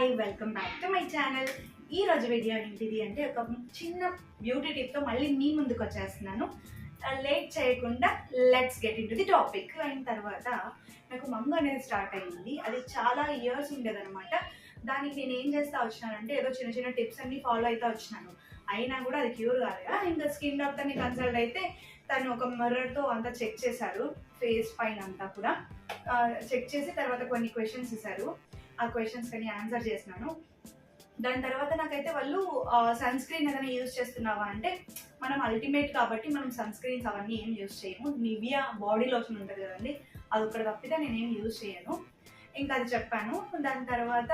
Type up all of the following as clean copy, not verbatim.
Hi welcome back to my channel. ఈ రోజు video ఏంటిది అంటే ఒక చిన్న బ్యూటీ టిప్తో మళ్ళీ మీ ముందుకు వచ్చేస్తున్నాను. లేట్ చేయకుండా let's get in to the topic. అయిన తర్వాత నాకు మంగు అనేది స్టార్ట్ అయ్యింది. అది చాలా ఇయర్స్ ఉండేదన్నమాట. దానికి నేను ఏం చేస్తా వచ్చినానంటే ఏదో చిన్న చిన్న టిప్స్ అన్ని ఫాలో అవుతా వచ్చినాను. అయినా కూడా అది క్యూర్ కాలేదా. ఇంకా స్కిన్ డాక్టర్ని కన్సల్ట్ అయితే తను ఒక మిర్రర్తో అంతా చెక్ చేశారు, ఫేస్ పైన అంతా కూడా చెక్ చేసి తర్వాత కొన్ని క్వశ్చన్స్ ఇచ్చారు. ఆ క్వశ్చన్స్ కానీ ఆన్సర్ చేసినాను. దాని తర్వాత నాకైతే వాళ్ళు సన్ స్క్రీన్ ఏదైనా యూజ్ చేస్తున్నావా అంటే మనం అల్టిమేట్ కాబట్టి మనం సన్ స్క్రీన్స్ అవన్నీ ఏం యూజ్ చేయము. నివియా బాడీ లోషన్ ఉంటుంది కదండి, అది ఒక్కడ తప్పితే నేనేం యూజ్ చేయను. ఇంకా అది చెప్పాను. దాని తర్వాత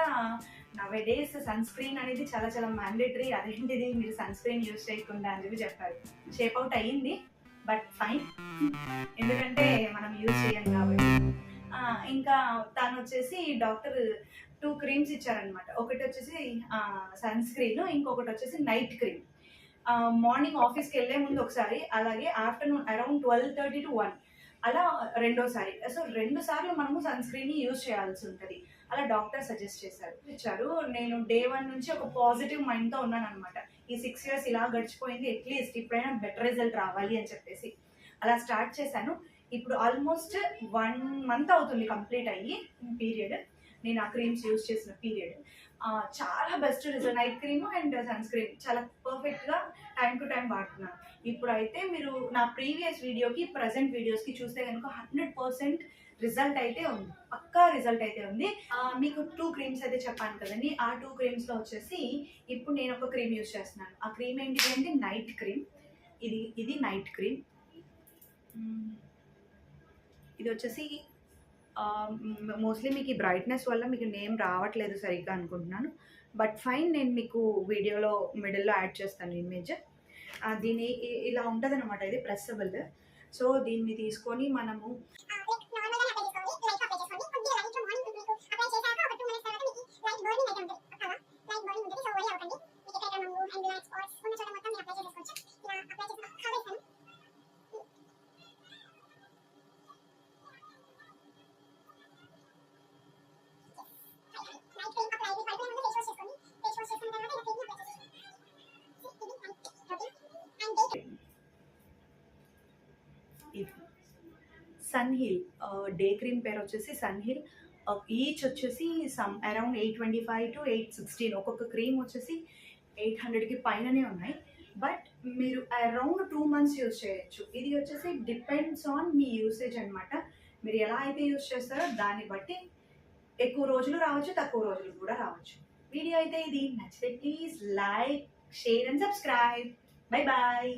నవే డేస్ సన్ స్క్రీన్ అనేది చాలా చాలా మ్యాండేటరీ, అదేంటిది మీరు సన్ స్క్రీన్ యూజ్ చేయకుండా అని చెప్పి చెప్పారు. షేప్ అవుట్ అయ్యింది, బట్ ఫైన్, ఎందుకంటే మనం యూజ్ చేయం కాబట్టి. ఇంకా తను వచ్చేసి డాక్టర్ 2 క్రీమ్స్ ఇచ్చారనమాట. ఒకటి వచ్చేసి సన్ స్క్రీన్, ఇంకొకటి వచ్చేసి నైట్ క్రీమ్. మార్నింగ్ ఆఫీస్కి వెళ్ళే ముందు ఒకసారి, అలాగే ఆఫ్టర్నూన్ అరౌండ్ 12:30 to 1 అలా రెండోసారి. సో 2 సార్లు మనము సన్ స్క్రీన్ని యూజ్ చేయాల్సి ఉంటుంది. అలా డాక్టర్ సజెస్ట్ ఇచ్చారు. నేను డే 1 నుంచి ఒక పాజిటివ్ మైండ్తో ఉన్నాను అనమాట. ఈ 6 years ఇలా గడిచిపోయింది, అట్లీస్ట్ ఇప్పుడైనా బెటర్ రిజల్ట్ రావాలి అని చెప్పేసి అలా స్టార్ట్ చేశాను. ఇప్పుడు ఆల్మోస్ట్ 1 month అవుతుంది కంప్లీట్ అయ్యి పీరియడ్, నేను ఆ క్రీమ్స్ యూజ్ చేసిన పీరియడ్. చాలా best result. Night cream and సన్ స్క్రీన్ చాలా పర్ఫెక్ట్గా టైం టు టైం వాడుతున్నాను. ఇప్పుడైతే మీరు నా ప్రీవియస్ వీడియోకి ప్రజెంట్ వీడియోస్కి చూస్తే కనుక 100% రిజల్ట్ అయితే ఉంది, పక్కా రిజల్ట్ అయితే ఉంది. మీకు 2 క్రీమ్స్ అయితే చెప్పాను కదండి. ఆ 2 క్రీమ్స్లో వచ్చేసి ఇప్పుడు నేను ఒక క్రీమ్ యూజ్ చేస్తున్నాను. ఆ క్రీమ్ ఏంటి అంటే నైట్ క్రీమ్. ఇది నైట్ క్రీమ్. ఇది వచ్చేసి మోస్ట్లీ మీకు ఈ బ్రైట్నెస్ వల్ల మీకు నేమ్ రావట్లేదు సరిగ్గా అనుకుంటున్నాను, బట్ ఫైన్, నేను మీకు వీడియోలో మిడిల్లో యాడ్ చేస్తాను ఇమేజ్. దీని ఇలా ఉంటుంది అనమాట. ఇది ప్రెస్సబుల్. సో దీన్ని తీసుకొని మనము సన్ హిల్ డే క్రీమ్ పేరు వచ్చేసి సన్ హిల్. ఈచ్ వచ్చేసి అరౌండ్ 825 to 816. ఒక్కొక్క క్రీమ్ వచ్చేసి 800కి పైననే ఉన్నాయి. బట్ మీరు అరౌండ్ 2 months యూజ్ చేయొచ్చు. ఇది వచ్చేసి డిపెండ్స్ ఆన్ మీ యూసేజ్ అనమాట. మీరు ఎలా అయితే యూజ్ చేస్తారో దాన్ని బట్టి ఎక్కువ రోజులు రావచ్చు, తక్కువ రోజులు కూడా రావచ్చు. వీడియో అయితే ఇది నచ్చితే please like, share and subscribe. Bye bye.